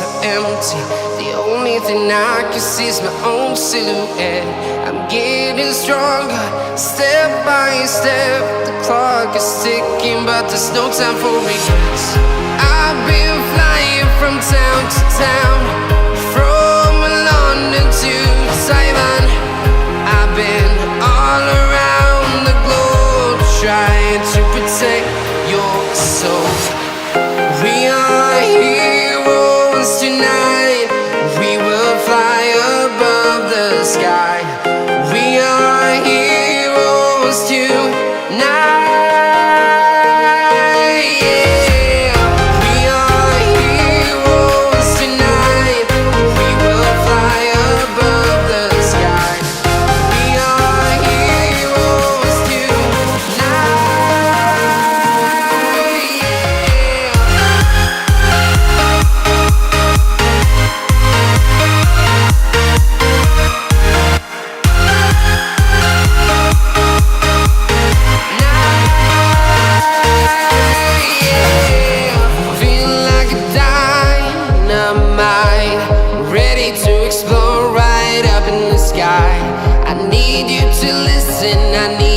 so empty. The only thing I can see is my own silhouette. I'm getting stronger, step by step. The clock is ticking, but there's no time for regrets. I've been flying from town to town, from London to Taiwan. I've been all around the globe, trying to protect your soul. We are heroes tonight. We will fly above the sky. We are heroes tonight. Yeah. We are heroes tonight. We will fly above the sky. We are heroes tonight. Feeling like a dynamite, ready to explode right up in the sky. I need you to listen, I need